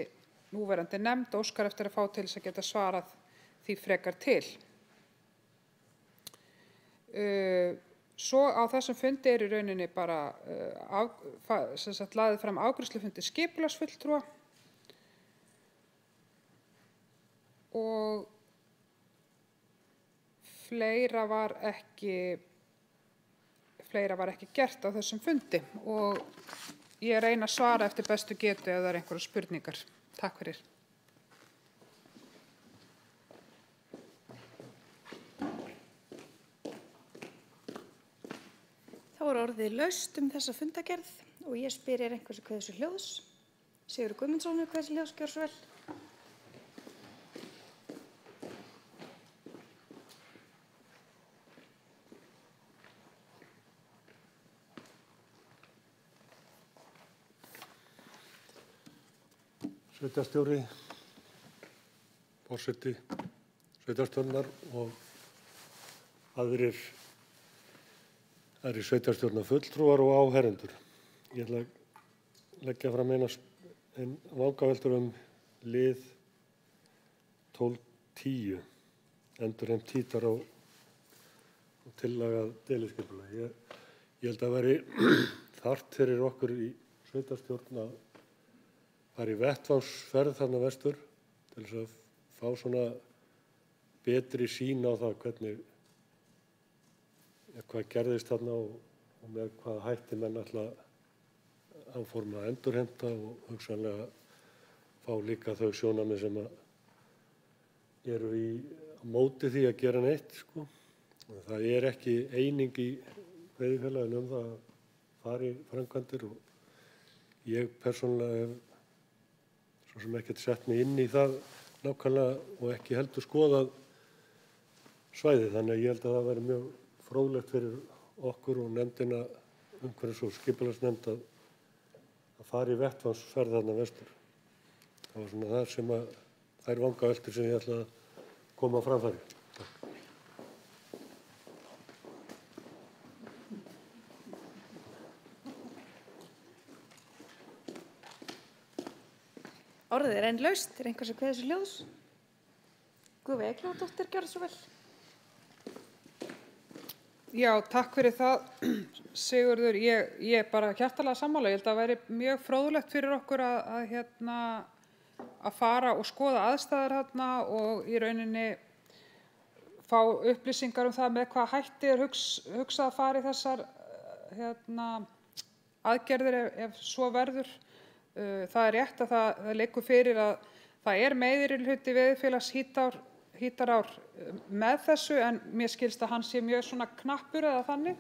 núverandi nefnd óskar eftir að fá til þess að geta svarað því frekar til. Svo á þessum fundi í rauninni bara lagði fram afgreiðslufundi skipulagsfulltrúa og fleira var ekki gert á þessum fundi og ég reyni að svara eftir bestu getu ef það eru einhverjar spurningar. Takk fyrir. Þá er orðið laust þessa fundargerð og ég spyr einhversu hvað þessu hljóðs. Sigurður Guðmundsson, hvað þessu hljóðs, gjörðu svo vel. Sveitarstjóri, forseti sveitarstjórnar og aðrir sveitarstjórnarfulltrúar og áheyrendur. Ég ætla að leggja fram ein vangaveltur lið 12.10, endurheimt títar og tillagað deiliskipulag. Ég held að veri þarft fyrir okkur í sveitarstjórn að fara í vettvangsferð þarna vestur til þess að fá svona betri sýn á það hvað gerðist þarna og með hvaða hætti menn ætla að áforma að endurheimta og hugsanlega fá líka þau sjónarmið sem eru á móti því að gera neitt, sko. Og það er ekki eining í veiðifélaginu það að fara í framkvæmdir og ég persónulega hef svo sem ekkert sett mig inn í það nákvæmlega og ekki heldur skoðað svæðið. Þannig að ég held að það væri mjög fróðlegt fyrir okkur og nefndina, umhverfis- og skipulagsnefnd að fara í vettvangsferð þarna vestur. Það var svona það sem þær vangaveltur sem ég ætla að koma á framfæri. Orðið er enn laust, einhversu hvað þessu hljóðs. Guðveig Eglóadóttir, gjörðu svo vel. Já, takk fyrir það, Sigurður. Ég bara hjartanlega sammála. Ég held að það væri mjög fróðlegt fyrir okkur að fara og skoða aðstæður þarna og í rauninni fá upplýsingar það með hvað hætti hugsað að fara í þessar aðgerðir ef svo verður. Það er rétt að það liggur fyrir að það er meirihluti veiðifélags Hítarár með þessu en mér skilst að hann sé mjög svona knappur eða þannig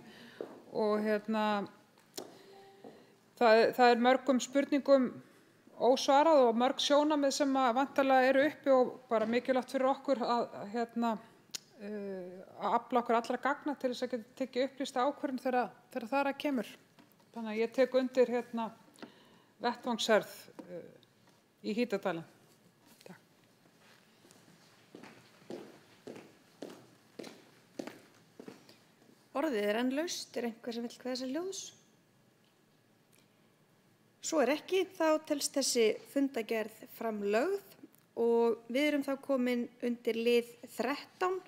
og það er mörgum spurningum ósvarað og mörg sjónarmið sem væntanlega eru uppi og bara mikilvægt fyrir okkur að afla okkur allra gagna til þess að geta tekið upplýsta ákvörðun þegar þar að kemur. Þannig að ég tek undir vettvangsferð í Hítardalinn. Orðið er enn laust, einhver sem vill hvað þessu hljóðs? Svo er ekki, þá telst þessi fundargerð framlögð og við erum þá komin undir lið 13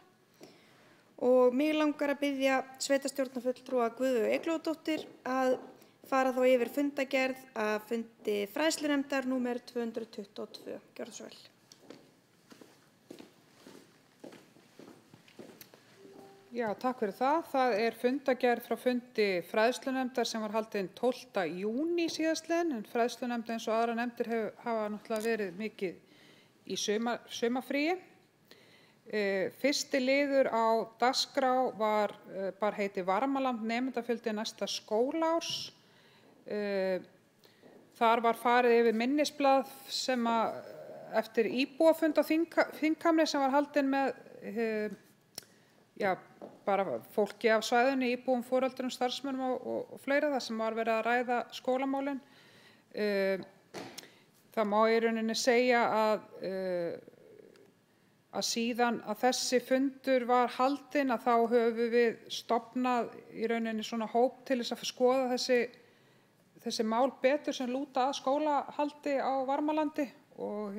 og mig langar að biðja sveitarstjórnarfulltrúa Guðveigu Eglóadóttur að fara þá yfir fundargerð að fundi fræðslunefndar númer 222. Gjörðu svo vel. Já, takk fyrir það. Það er fundargerð frá fundi fræðslunefndar sem var haldinn 12. júní síðastliðinn, en fræðslunefnd eins og aðrar nefndir hafa náttúrulega verið mikið í sumarfríi. Fyrsti liður á dagskrá var bara heiti Varmaland nemendafjöldi næsta skólaárs. Þar var farið yfir minnisblað sem eftir íbúafund á þinghamri sem var haldinn með bara fólki af svæðinu, íbúum, foreldrum, starfsmönnum og fleira, það sem var verið að ræða skólamálin. Það má í rauninni segja að síðan að þessi fundur var haldinn að þá höfum við stofnað í rauninni svona hóp til þess að skoða þessi mál betur sem lúta að skólahaldi á Varmalandi og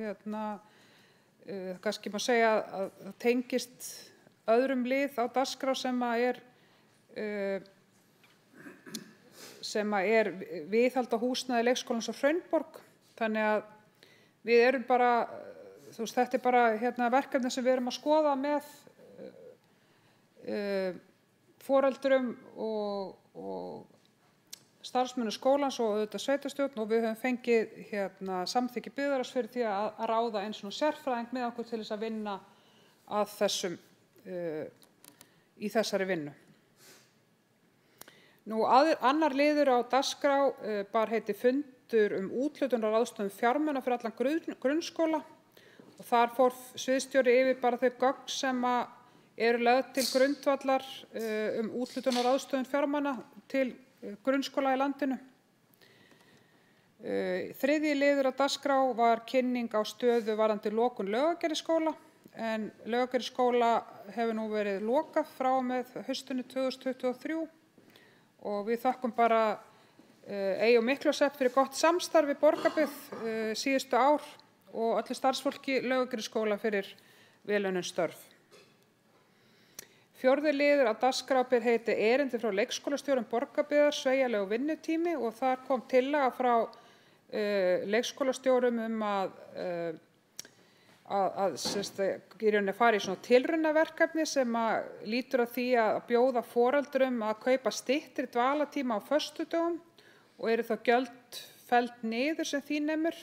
kannski má segja að það tengist öðrum lið á dagskrá sem er viðhald á húsnæði leikskólans á Hraunborg. Þannig að við erum bara, þetta er bara verkefni sem við erum að skoða með foreldrum og starfsmönnum skólans og auðvitað sveitarstjórn og við höfum fengið samþykki byggðarráðs fyrir því að ráða eins og sérfræðing með okkur til þess að vinna að í þessari vinnu. Annar liður á dagskrá bar heiti fundur úthlutun og ráðstöfun fjármuna fyrir allan grunnskóla og þar fór sviðsstjóri yfir bara þau gögn sem eru lögð til grundvallar úthlutun og ráðstöfun fjármuna til grunnskóla í landinu. Þriðji liður á dagskrá var kynning á stöðu varðandi lokun Laugagerðisskóla en Laugagerðisskóla hefur nú verið lokað frá og með haustinu 2023 og við þakkum bara Eigi og Miklusepp fyrir gott samstarf við Borgarbyggð síðustu ár og öllu starfsfólki Laugagerðisskóla fyrir velunnin störf. Fjórði liður á dagskrá ber heiti erindi frá leikskólastjórum Borgarbyggðar, sveigjanlegur vinnutími og þar kom tillaga frá leikskólastjórum í rauninni fara í svona tilraunaverkefni sem lítur að því að bjóða foreldrum að kaupa styttri dvalartíma á föstudögum og eru þá gjöld felld niður sem því nemur.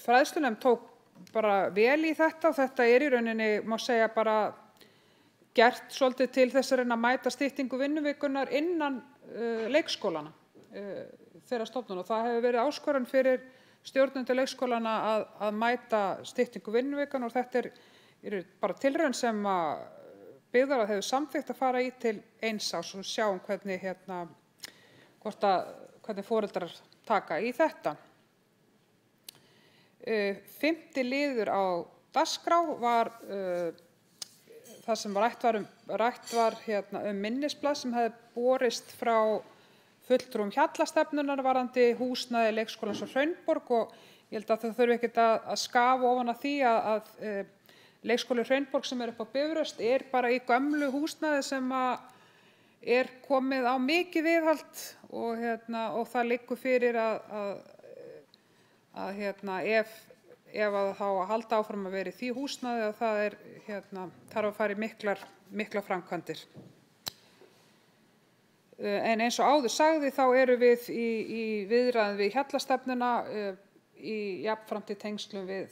Fræðslunefnd tók bara vel í þetta og þetta í rauninni, má segja, bara gert svolítið til þess að reyna að mæta styttingu vinnuvikunnar innan leikskólana þeirra stofnun og það hefur verið áskorun fyrir stjórnendur leikskólana að mæta styttingu vinnuvikunnar og þetta eru bara tilraun sem byggðarráð hefur samþykkt að fara í til 1 árs og sjáum hvernig hvernig foreldrar taka í þetta. 5. liður á dagskrá var það sem rætt var minnisblað sem hefði borist frá fulltrúum Hjallastefnunnar varðandi húsnæði leikskólans á Hraunborg og ég held að þau þurfi ekkert að skafa ofan af því að leikskóli Hraunborg sem upp á Bifröst bara í gömlu húsnæði sem komið á mikið viðhald og það liggur fyrir að ef að þá að halda áfram að vera í því húsnæði að það þarf að fara í miklar framkvæmdir. En eins og áður sagði þá erum við í viðræðum við Hjallastefnuna jafnframt í tengslum við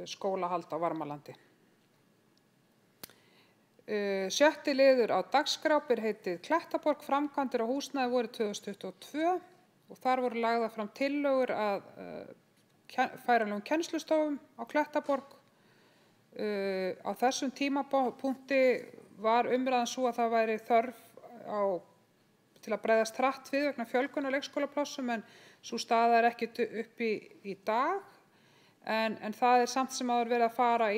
skólahald á Varmalandi. 6. liður á dagskrá ber heitið Klettaborg framkvæmdir á húsnæði vorið 2022 og þar voru lagðar fram tillögur að færanlegum kennslustofum á Klettaborg. Á þessum tímapunkti var umræðan svo að það væri þörf til að bregðast hratt við vegna fjölgunar leikskólaplássum en sú staða ekki uppi í dag en það samt sem áður verið að fara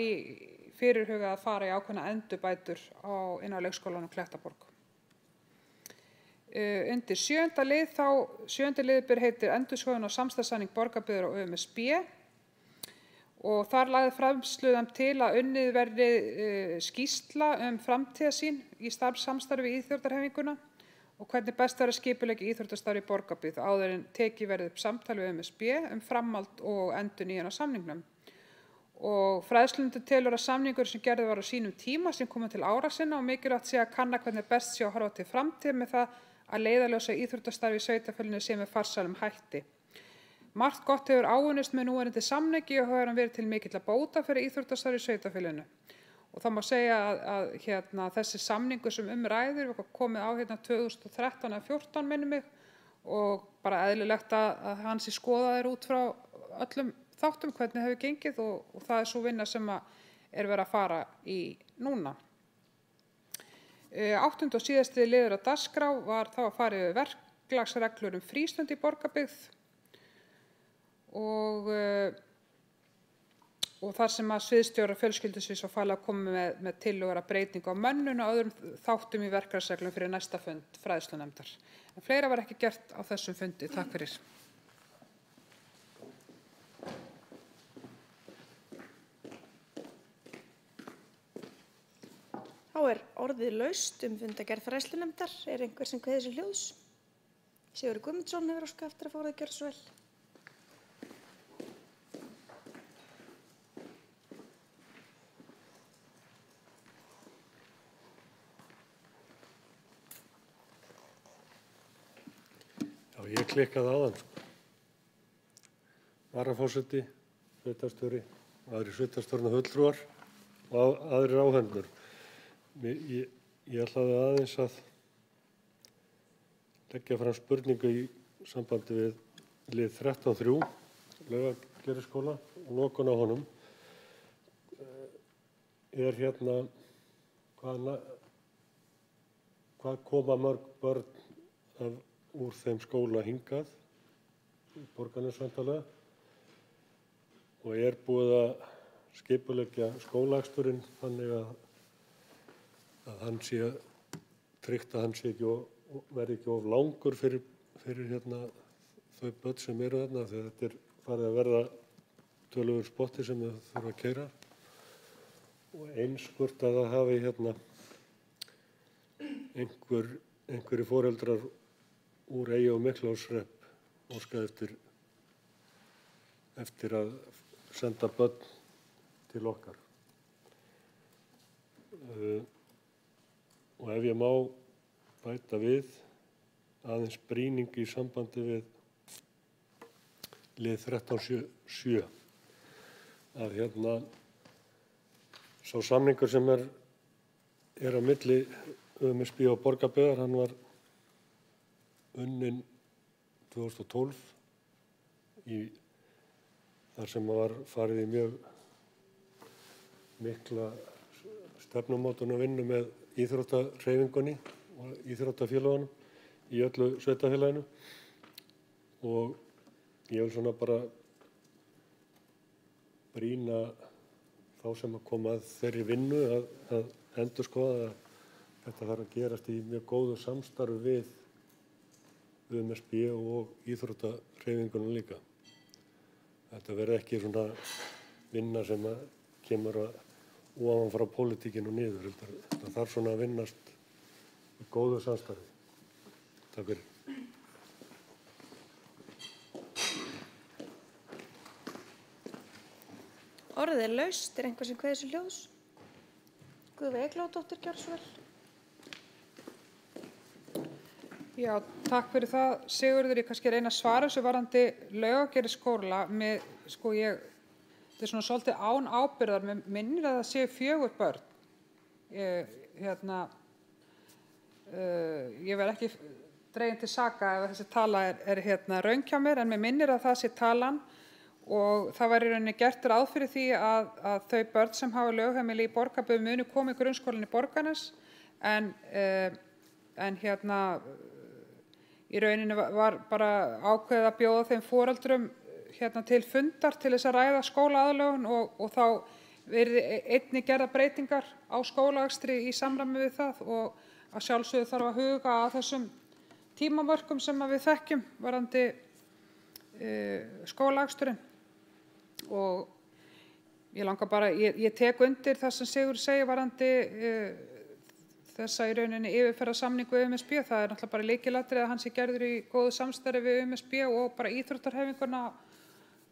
fyrirhugað að fara í ákveðna endurbætur inn á leikskólanum Klettaborg. Undir 7. lið ber heitir endurskoðun og samstarfssamning Borgarbyggðar og ÖMSB og þar lagði framsluðan til að unnið verði skýrsla framtíðarsýn í starfssamstarfi við íþróttahreyfinguna og hvernig best er að skipuleggja íþróttastarf í Borgarbyggð áður en tekið verði upp samtal við ÖMSB framhald og endurnýjun á samningnum. Og fræðslunefndin telur að samningur sem gerður var á sínum tíma sem komið til ára sinna og mikilvægt sé að kanna hvernig best sé að horfa til framtíðar með það að leiðarljósa íþróttastarf í sveitarfélaginu sé með farsælum hætti. Margt gott hefur áunnist með núverandi samningi og hefur hann verið til mikilla bóta fyrir íþróttastarf í sveitarfélaginu. Og það má segja að þessi samningur sem ræður var komið á 2013 eða 2014 minnir mig og bara eðlilegt að hann sé skoðaður út frá öllum þáttum hvernig hefur gengið og það svo vinna sem verið að fara í núna. 8. og síðasti liður á dagskrá var þá að fara yfir verklagsreglur frístund í Borgarbyggð og þar sem að sviðsstjórar fjölskyldusviðs var falið að koma með tillögur að breytingu á mönnun og öðrum þáttum í verklagsreglum fyrir næsta fund fræðslunefndar. En fleira var ekki gert á þessum fundi. Takk fyrir. Þá orðið laust fundargerð fræðslunefndar. Einhver sem kveður sér hljóðs? Sigurður Guðmundsson hefur óskað eftir að fá það að gera svo vel. Já, ég klikkaði áðan. Varaforseti, sveitarstjóri, aðrir sveitarstjórnarfulltrúar og aðrir áhöfnur. Ég ætlaði aðeins að leggja fram spurningu í sambandi við lið 13.3, Laugagerðisskóla og lokun á honum. Hérna, hvað koma mörg börn úr þeim skóla hingað, í Borgarnes væntanlega, og búið að skipuleggja skólaaksturinn þannig að hann sé tryggt að hann sé ekki verði ekki of langur fyrir hérna þau börn sem eru þarna, þegar þetta farið að verða töluverður spotti sem þau þurfa að keyra. Og eins hvort að það hafi hérna einhverju foreldrar úr Eyja og Miklaholtshrepp óskað eftir að senda börn til okkar. Og ef ég má bæta við aðeins brýning í sambandi við lið 13.7 að hérna sá samningur sem er á milli UMSB og Borgarbyggðar, hann var unnin 2012 þar sem var farið í mjög mikla stefnumótunarvinnu með íþróttahreyfingunni og íþróttafélögunum í öllu sveitarfélaginu, og ég vil svona bara brýna þá sem að koma að þeirri vinnu að endurskoða að þetta þarf að gerast í mjög góðu samstarfi við UMSB og íþróttahreyfingunum líka. Þetta verði ekki svona vinna sem að kemur ofan frá pólitíkinu niður. Það þarf svona að vinnast í góðu samstarfi. Takk fyrir. Orðið er laust. Er einhver sem kveður sér hljóðs? Guðveig Eyglóardóttir, gjörðu svo vel. Já, takk fyrir það, Sigurður. Ég kannski reyna að svara þessu varðandi Laugagerðisskóla með, þetta er svona svolítið án ábyrgðar, með minnir að það séu 4 börn. Ég verð ekki dregin til saka ef þessi tala er röng hjá mér, en með minnir að það sé talan, og það var í rauninni gert ráð fyrir því að þau börn sem hafa lögheimili í Borgarbyggð munu koma í grunnskólann í Borgarnes, en í rauninni var bara ákveðið að bjóða þeim foreldrum til fundar til þess að ræða skólaaðlögun, og þá verði einnig gerða breytingar á skólaakstri í samræmi við það, og að sjálfsögðu þarf að huga að þessum tímamörkum sem við þekkjum varðandi skólaaksturinn. Og ég langar bara, ég tek undir það sem Sigurður segir varðandi þessa í rauninni yfirferðarsamningu við UMSB. Það er náttúrulega bara lykilatriði að hann sé gerður í góðu samstarfi við UMSB og bara íþróttahreyfinguna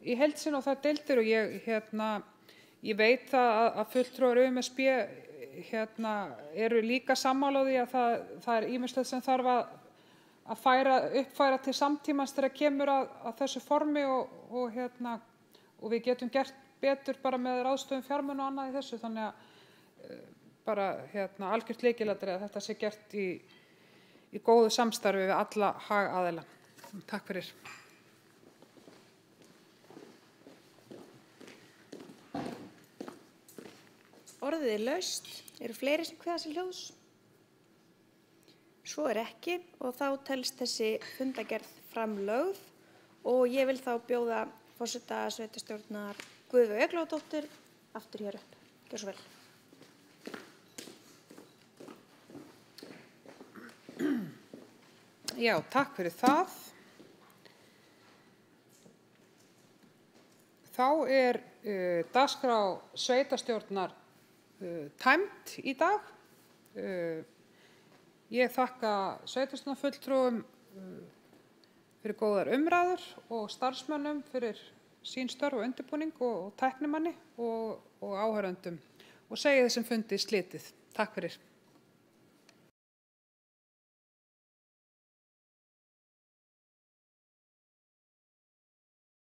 í heild sinni og þær deildir, og ég veit að fulltrúar UMSB eru líka sammála á því að það er ýmislegt sem þarf að uppfæra til samtímans þegar kemur að þessu formi, og við getum gert betur bara með ráðstöfun fjármuni og annað í þessu, þannig að bara algjört lykilatriði að þetta sé gert í góðu samstarfi við alla hagaðila. Takk fyrir. Orðið er laust. Eru fleiri sem kveða sér hljóðs? Svo er ekki, og þá telst þessi fundargerð framlögð, og ég vil þá bjóða forseta sveitarstjórnar Guðveig Eyglóardóttur aftur hér upp. Gjörðu svo vel. Já, takk fyrir það. Þá er dagskrá sveitarstjórnar tæmd í dag. Ég þakka sveitarstjórnarfulltrúum fyrir góðar umræður og starfsmönnum fyrir sín störf og undirbúning og tæknimanni og áhorfendum, og segi þessum fundi slitið. Takk fyrir.